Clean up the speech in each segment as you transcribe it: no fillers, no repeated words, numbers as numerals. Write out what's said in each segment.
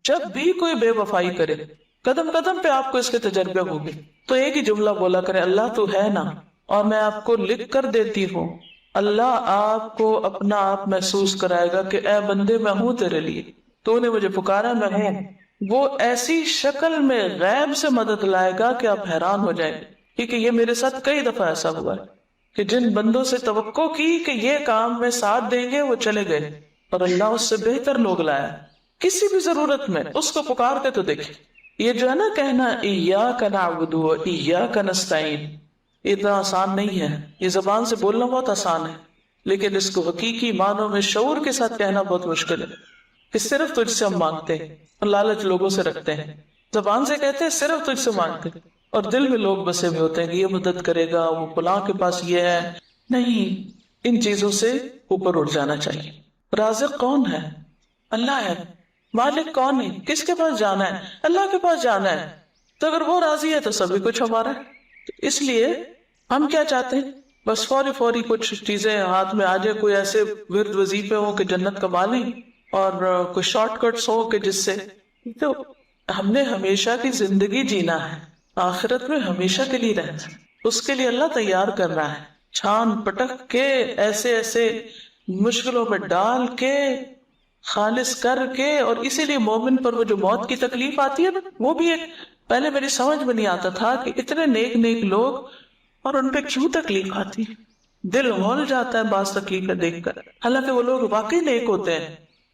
جب بھی کوئی بے وفائی کرے، قدم قدم پہ آپ کو اس کے تجربے ہوگی، تو ایک ہی جملہ بولا کرے، اللہ تو ہے نا، اور میں آپ کو لکھ کر دیتی ہوں۔ اللہ آپ کو اپنا آپ محسوس کرائے گا کہ اے بندے میں ہوں تیرے لیے، تو نے مجھے پکارا، میں ہوں۔ وہ ایسی شکل میں غیب سے مدد لائے گا کہ آپ حیران ہو جائیں گے، کیونکہ یہ میرے ساتھ کئی دفعہ ایسا ہوا ہے کہ جن بندوں سے توقع کی کہ یہ کام میں ساتھ دیں گے وہ چلے گئے، اور اللہ اس سے بہتر لوگ لایا۔ کسی بھی ضرورت میں اس کو پکار کے تو دیکھیں۔ یہ جو ہے نا کہنا ایاک نعبد و ایاک نستعین، یہ اتنا آسان نہیں ہے، یہ زبان سے بولنا بہت آسان ہے، لیکن اس کو حقیقی معنوں میں شعور کے ساتھ کہنا بہت مشکل ہے کہ صرف تجھ سے ہم مانگتے ہیں، اور لالچ لوگوں سے رکھتے ہیں، زبان سے کہتے ہیں صرف تجھ سے مانگتے ہیں، اور دل میں لوگ بسے ہوئے ہوتے ہیں کہ یہ مدد کرے گا، وہ فلاں کے پاس یہ ہے۔ نہیں، ان چیزوں سے اوپر اٹھ جانا چاہیے۔ رازق کون ہے؟ اللہ ہے۔ مالک کون ہے؟ کس کے پاس جانا ہے؟ اللہ کے پاس جانا ہے۔ تو اگر وہ راضی ہے تو سبھی کچھ ہمارا ہے۔ تو اس لیے ہم کیا چاہتے ہیں؟ بس فوری فوری کچھ چیزیں ہاتھ میں آ جائے، کوئی ایسے ورد وظیفے ہوں کہ جنت کما لیں، اور کوئی شارٹ کٹس ہو کہ جس سے، تو ہم نے ہمیشہ کی زندگی جینا ہے، آخرت میں ہمیشہ کے لیے رہنا ہے، اس کے لیے اللہ تیار کر رہا ہے، چھان پٹک کے ایسے ایسے مشکلوں میں ڈال کے خالص کر کے۔ اور اسی لیے مومن پر وہ جو موت کی تکلیف آتی ہے نا، وہ بھی ایک، پہلے میری سمجھ میں نہیں آتا تھا کہ اتنے نیک نیک لوگ اور ان پہ کیوں تکلیف آتی، دل ہول جاتا ہے بعض تکلیفیں دیکھ کر، حالانکہ وہ لوگ واقعی نیک ہوتے ہیں،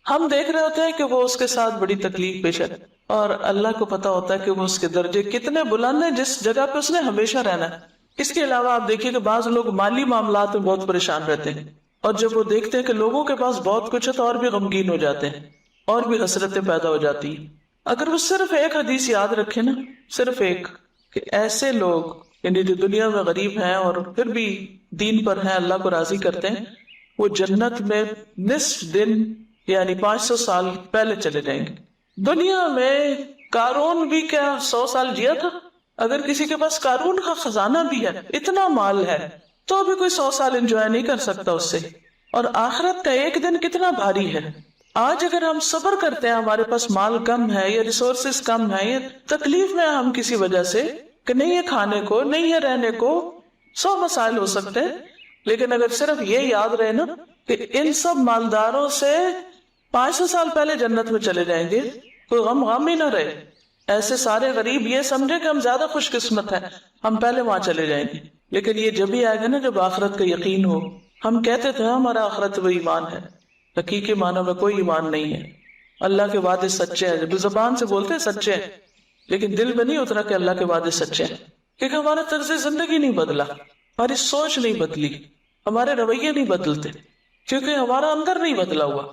ہم دیکھ رہے ہوتے ہیں کہ وہ اس کے ساتھ بڑی تکلیف پیش ہے، اور اللہ کو پتا ہوتا ہے کہ وہ اس کے درجے کتنے بلند ہیں جس جگہ پہ اس نے ہمیشہ رہنا ہے۔ اس کے علاوہ آپ دیکھیے کہ بعض لوگ مالی معاملات میں بہت پریشان رہتے ہیں، اور جب وہ دیکھتے ہیں کہ لوگوں کے پاس بہت کچھ ہے تو اور بھی غمگین ہو جاتے ہیں، اور بھی حسرتیں پیدا ہو جاتی ہیں۔ اگر وہ صرف ایک حدیث یاد رکھے نا، صرف ایک، کہ ایسے لوگ یعنی جو دنیا میں غریب ہیں اور پھر بھی دین پر ہیں، اللہ کو راضی کرتے ہیں، وہ جنت میں نصف دن یعنی 500 سال پہلے چلے جائیں گے۔ دنیا میں قارون بھی کیا 100 سال جیا تھا؟ اگر کسی کے پاس قارون کا خزانہ بھی ہے، اتنا مال ہے، تو بھی کوئی 100 سال انجوائے نہیں کر سکتا اس سے۔ اور آخرت کا ایک دن کتنا بھاری ہے۔ آج اگر ہم صبر کرتے ہیں، ہمارے پاس مال کم ہے یا ریسورسز کم ہے یا تکلیف میں ہم کسی وجہ سے کہ نہیں ہے کھانے کو، نہیں ہے رہنے کو، 100 مسائل ہو سکتے ہیں، لیکن اگر صرف یہ یاد رہے نا کہ ان سب مالداروں سے 500 سال پہلے جنت میں چلے جائیں گے، کوئی غم ہی نہ رہے۔ ایسے سارے غریب یہ سمجھے کہ ہم زیادہ خوش قسمت ہیں، ہم پہلے وہاں چلے جائیں گے، لیکن یہ جب ہی آئے گا نا جب آخرت کا یقین ہو۔ ہم کہتے تھے ہمارا آخرت وہ ایمان ہے، حقیقی معنوں میں کوئی ایمان نہیں ہے۔ اللہ کے وعدے سچے ہیں، جب زبان سے بولتے ہیں سچے ہیں، لیکن دل میں نہیں اترا کہ اللہ کے وعدے سچے ہیں، کیونکہ ہمارا طرز زندگی نہیں بدلا، ہماری سوچ نہیں بدلی، ہمارے رویے نہیں بدلتے، کیونکہ ہمارا اندر نہیں بدلا ہوا۔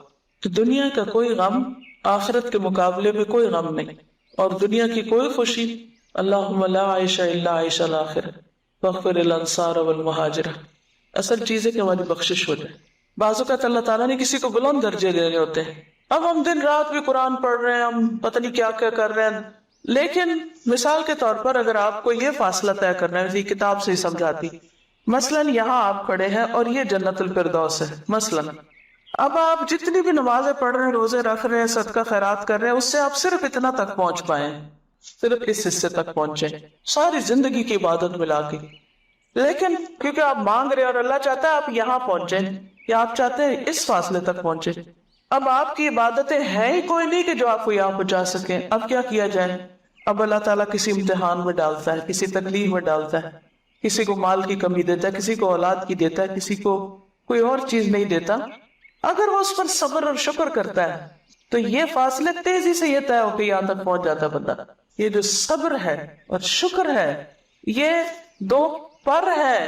تو دنیا کا کوئی غم آخرت کے مقابلے میں کوئی غم نہیں، اور دنیا کی کوئی خوشی، اللہم لا عیش الا عیش الآخرہ واغفر الانصار والمہاجرہ، اصل چیز ہے کہ ہماری بخشش ہو جائے۔ بعض اوقات اللہ تعالیٰ نے کسی کو بلند درجے دینے ہوتے ہیں، اب ہم دن رات بھی قرآن پڑھ رہے ہیں، ہم پتہ نہیں کیا کیا کر رہے ہیں، لیکن مثال کے طور پر اگر آپ کو یہ فاصلہ طے کرنا ہے، کتاب سے ہی سمجھاتی، مثلاً یہاں آپ کھڑے ہیں اور یہ جنت الفردوس ہے مثلاً، اب آپ جتنی بھی نمازیں پڑھ رہے ہیں، روزے رکھ رہے ہیں، صدقہ خیرات کر رہے ہیں، اس سے آپ صرف اتنا تک پہنچ پائیں، صرف اس حصے تک پہنچے ساری زندگی کی عبادت ملا کے۔ لیکن کیونکہ آپ مانگ رہے ہیں اور اللہ چاہتا ہے آپ یہاں پہنچے، یا آپ چاہتے ہیں اس فاصلے تک پہنچے، اب آپ کی عبادتیں ہیں ہی کوئی نہیں کہ جو آپ کو یہاں پہنچا سکیں، اب کیا کیا جائے؟ اب اللہ تعالیٰ کسی امتحان میں ڈالتا ہے، کسی تکلیف میں ڈالتا ہے، کسی کو مال کی کمی دیتا ہے، کسی کو اولاد کی دیتا ہے، کسی کو کوئی اور چیز نہیں دیتا، اگر وہ اس پر صبر اور شکر کرتا ہے تو یہ فاصلے تیزی سے یہ طے ہو کے یہاں تک پہنچ جاتا ہے بندہ۔ یہ جو صبر ہے اور شکر ہے، یہ دو پر ہے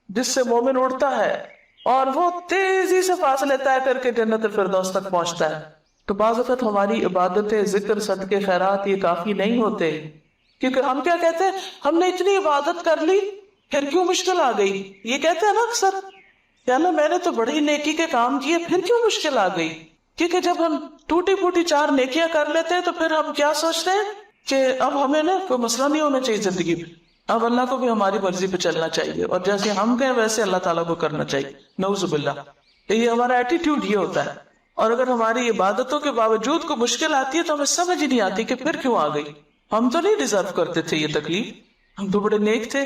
جس سے مومن اڑتا ہے، اور وہ تیزی سے فاصلے طے کر کے جنت الفردوس تک پہنچتا ہے۔ تو بعض وقت ہماری عبادتیں، ذکر، صدقے، خیرات یہ کافی نہیں ہوتے، کیونکہ ہم کیا کہتے ہیں، ہم نے اتنی عبادت کر لی پھر کیوں مشکل آ گئی، یہ کہتے ہیں نا اکثر کہ اللہ میں نے تو بڑی نیکی کے کام کیے پھر کیوں مشکل آ گئی۔ کیونکہ جب ہم ٹوٹی پھوٹی 4 نیکیاں کر لیتے ہیں تو پھر ہم کیا سوچتے ہیں کہ اب ہمیں نا کوئی مسئلہ نہیں ہونا چاہیے زندگی میں، اب اللہ کو بھی ہماری مرضی پہ چلنا چاہیے، اور جیسے ہم کہیں ویسے اللہ تعالیٰ کو کرنا چاہیے، نعوذ باللہ۔ یہ ہمارا ایٹیٹیوڈ یہ ہوتا ہے، اور اگر ہماری عبادتوں کے باوجود کوئی مشکل آتی ہے تو ہمیں سمجھ ہی نہیں آتی کہ پھر کیوں آ گئی. ہم تو نہیں ڈیزرو کرتے تھے یہ تکلیف, ہم تو بڑے نیک تھے,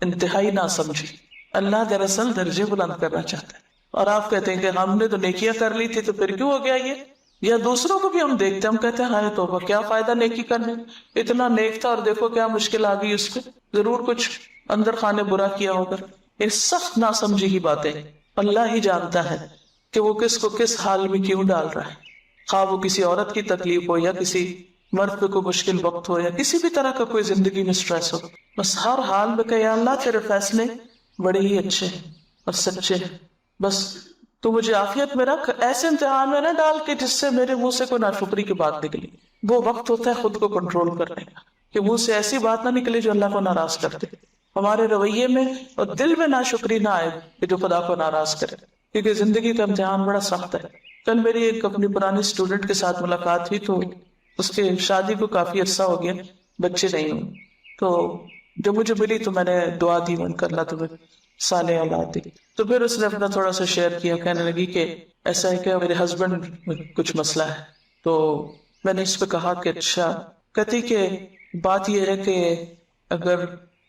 انتہائی نہ سمجھی. اللہ دراصل درجے بلند کرنا چاہتا ہے, اور آپ کہتے ہیں کہ ہم نے تو نیکیاں کر لی تھی تو پھر کیوں ہو گیا یہ. یا دوسروں کو بھی ہم دیکھتے ہیں, ہم کہتے ہیں ہائے توبہ, کیا فائدہ نیکی کرنے, اتنا نیک تھا اور دیکھو کیا مشکل آ گئی اس پہ, ضرور کچھ اندر خانے برا کیا ہوگا. یہ سخت ناسمجھی کی باتیں. اللہ ہی جانتا ہے کہ وہ کس کو کس حال میں کیوں ڈال رہا ہے, خواہ وہ کسی عورت کی تکلیف ہو یا کسی مرد پہ کوئی مشکل وقت ہو یا کسی بھی طرح کا کوئی زندگی میں سٹریس ہو. بس ہر حال میں کہ یا اللہ تیرے فیصلے بڑے ہی اچھے ہیں اور سچے ہیں, بس تو مجھے عافیت میں رکھ, ایسے امتحان میں نہ ڈال کہ جس سے میرے منہ سے کوئی ناشکری کی بات نکلی. وہ وقت ہوتا ہے خود کو کنٹرول کرنے کا کہ منہ سے ایسی بات نہ نکلے جو اللہ کو ناراض کر دے, ہمارے رویے میں اور دل میں ناشکری نہ آئے کہ جو خدا کو ناراض کرے, کیونکہ زندگی کا امتحان بڑا سخت ہے. کل میری ایک اپنی پرانی اسٹوڈنٹ کے ساتھ ملاقات ہوئی, تو اس کے شادی کو کافی عرصہ ہو گیا, بچے نہیں ہوئے. تو جب مجھے ملی تو میں نے دعا دی, من کر اللہ تمہیں صالح اولاد دی. تو پھر اس نے اپنا تھوڑا سا شیئر کیا, کہنے لگی کہ ایسا ہے کہ میرے ہسبینڈ میں کچھ مسئلہ ہے. تو میں نے اس پہ کہا کہ اچھا. کہتی کہ بات یہ ہے کہ اگر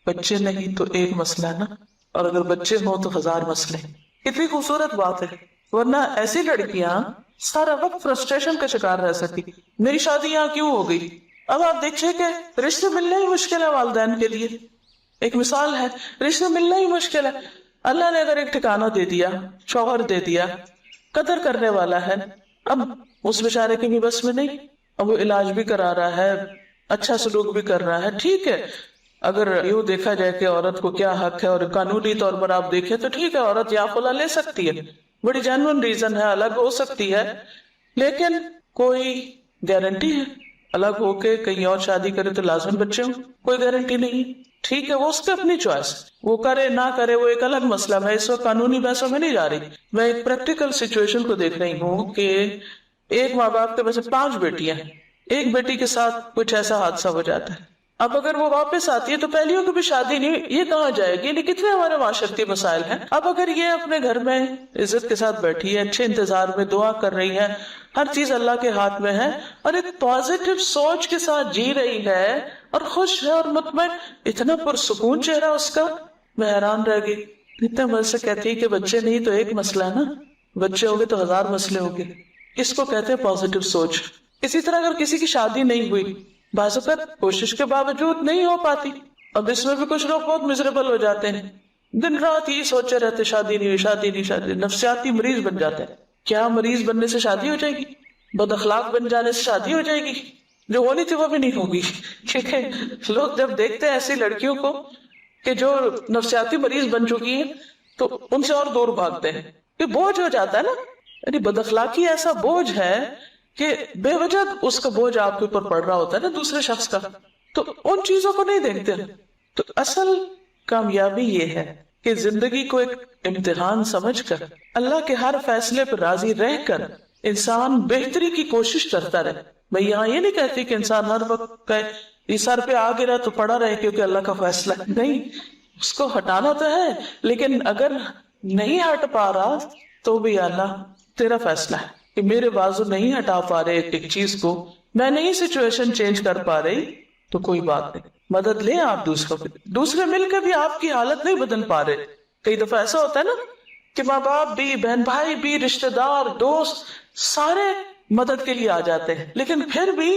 بچے نہیں تو ایک مسئلہ ہے نا, اور اگر بچے ہوں تو 1000 مسئلے. کتنی خوبصورت بات ہے, ورنہ ایسی لڑکیاں سارا وقت فرسٹریشن کا شکار رہ سکتی. میری شادی یہاں کیوں ہو گئی, اب آپ دیکھیں کہ رشتے ملنا ہی مشکل ہے والدین کے لیے. ایک مثال ہے, رشتے ملنا ہی مشکل ہے. اللہ نے اگر ایک ٹھکانہ دے دیا, شوہر دے دیا, قدر کرنے والا ہے, اب اس بیچارے کی بھی بس میں نہیں, اب وہ علاج بھی کرا رہا ہے, اچھا سلوک بھی کر رہا ہے, ٹھیک ہے. اگر یوں دیکھا جائے کہ عورت کو کیا حق ہے, اور قانونی طور پر آپ دیکھیں تو ٹھیک ہے, عورت یا خلا لے سکتی ہے, بڑی جینوئن ریزن ہے, الگ ہو سکتی ہے, لیکن کوئی گارنٹی ہے الگ ہو کے کہیں اور شادی کرے تو لازم بچے ہوں؟ کوئی گارنٹی نہیں. ٹھیک ہے, وہ اس کی اپنی چوائس, وہ کرے نہ کرے وہ ایک الگ مسئلہ. میں اس وقت قانونی بحثوں میں نہیں جا رہی, میں ایک پریکٹیکل سچویشن کو دیکھ رہی ہوں کہ ایک ماں باپ کے ویسے 5 بیٹیاں ہیں, ایک بیٹی کے ساتھ کچھ ایسا حادثہ ہو جاتا ہے. اب اگر وہ واپس آتی ہے تو پہلیوں کی بھی شادی نہیں, یہ کہاں جائے گی, یعنی کتنے ہمارے معاشرتی مسائل ہیں. اب اگر یہ اپنے گھر میں عزت کے ساتھ بیٹھی ہے, اچھے انتظار میں دعا کر رہی ہے, ہر چیز اللہ کے ہاتھ میں ہے, اور ایک پازیٹیو سوچ کے ساتھ جی رہی ہے اور خوش ہے اور مطمئن, اتنا پرسکون چہرہ اس کا, میں حیران رہ گئی. اتنے مزے سے کہتی ہے کہ بچے نہیں تو ایک مسئلہ ہے نا, بچے ہوگے تو 1000 مسئلے ہوگے. اس کو کہتے ہیں پازیٹیو سوچ. اسی طرح اگر کسی کی شادی نہیں ہوئی, بعض اوقات کوشش کے باوجود نہیں ہو پاتی, اب اس میں بھی کچھ لوگ بہت مزریبل ہو جاتے ہیں, دن رات یہ سوچے رہتے شادی نہیں ہوئی, شادی نہیں, شادی, نفسیاتی مریض بن جاتے ہیں. کیا مریض بننے سے شادی ہو جائے گی؟ بد اخلاق بن جانے سے شادی ہو جائے گی؟ جو ہونی تھی وہ بھی نہیں ہوگی. کیونکہ لوگ جب دیکھتے ہیں ایسی لڑکیوں کو کہ جو نفسیاتی مریض بن چکی ہیں تو ان سے اور دور بھاگتے ہیں, یہ بوجھ ہو جاتا ہے نا. یعنی بد اخلاقی ایسا بوجھ ہے کہ بے وجہ اس کا بوجھ آپ کے اوپر پڑ رہا ہوتا ہے نا دوسرے شخص کا, تو ان چیزوں کو نہیں دیکھتے. تو اصل کامیابی یہ ہے کہ زندگی کو ایک امتحان سمجھ کر اللہ کے ہر فیصلے پر راضی رہ کر انسان بہتری کی کوشش کرتا رہے. میں یہاں یہ نہیں کہتی کہ انسان ہر وقت یہ سر پہ آ گرا تو پڑا رہے کیونکہ اللہ کا فیصلہ نہیں, اس کو ہٹانا تو ہے, لیکن اگر نہیں ہٹ پا رہا تو بھی اللہ تیرا فیصلہ ہے کہ میرے بازو نہیں ہٹا پا رہے ایک چیز کو, میں نہیں سچویشن چینج کر پا رہی, تو کوئی بات نہیں, مدد لیں آپ دوسروں کی. دوسرے مل کے بھی آپ کی حالت نہیں بدل پا رہے. کئی دفعہ ایسا ہوتا ہے نا کہ ماں باپ بھی, بہن بھائی بھی, رشتہ دار, دوست سارے مدد کے لیے آ جاتے ہیں, لیکن پھر بھی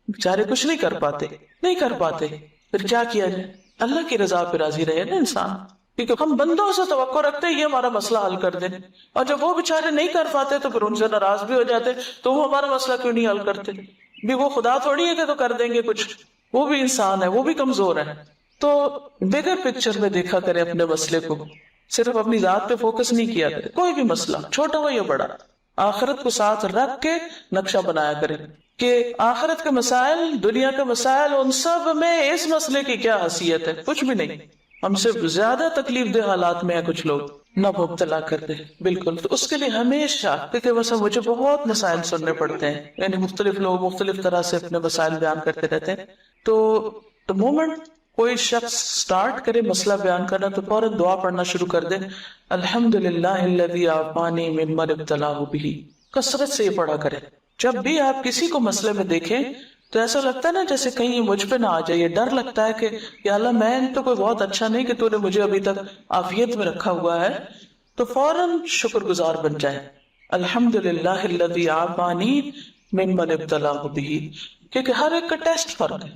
بیچارے کچھ نہیں کر پاتے. پھر کیا کیا جائے؟ اللہ کی رضا پہ راضی رہے نا انسان, کیونکہ ہم بندوں سے توقع رکھتے ہیں یہ ہمارا مسئلہ حل کر دیں, اور جب وہ بیچارے نہیں کر پاتے تو پھر ان سے ناراض بھی ہو جاتے, تو وہ ہمارا مسئلہ کیوں نہیں حل کرتے؟ بھی وہ خدا تھوڑی ہے کہ تو کر دیں گے کچھ, وہ بھی انسان ہے, وہ بھی کمزور ہے. تو بگر پکچر میں دیکھا کرے اپنے مسئلے کو, صرف اپنی ذات پہ فوکس نہیں کیا کرے. کوئی بھی مسئلہ چھوٹا ہو یا بڑا, آخرت کو ساتھ رکھ کے نقشہ بنایا کرے کہ آخرت کے مسائل, دنیا کے مسائل, ان سب میں اس مسئلے کی کیا حیثیت ہے. کچھ بھی نہیں. ہم سے زیادہ تکلیف دہ حالات میں ہیں کچھ لوگ, نہ مبتلا کر دے. بالکل. تو اس کے لیے ہمیشہ, کیونکہ ویسے مجھے بہت مسائل سننے پڑتے ہیں, یعنی مختلف لوگ مختلف طرح سے اپنے مسائل بیان کرتے رہتے ہیں, تو مومنٹ کوئی شخص سٹارٹ کرے مسئلہ بیان کرنا تو فوراً دعا پڑھنا شروع کر دے, الحمدللہ الذی عافانی مما ابتلاہ بہ, کثرت سے یہ پڑھا کریں. جب بھی آپ کسی کو مسئلے میں دیکھیں تو ایسا لگتا ہے نا جیسے کہیں یہ مجھ پہ نہ آ جائے، ڈر لگتا ہے کہ یا اللہ میں تو کوئی بہت اچھا نہیں کہ تو نے مجھے ابھی تک عافیت میں رکھا ہوا ہے، تو فوراً شکر گزار بن جائے. الحمدللہ الذی عافانی ممن ابتلاہ بہ، کیونکہ ہر ایک کا ٹیسٹ فرق ہے.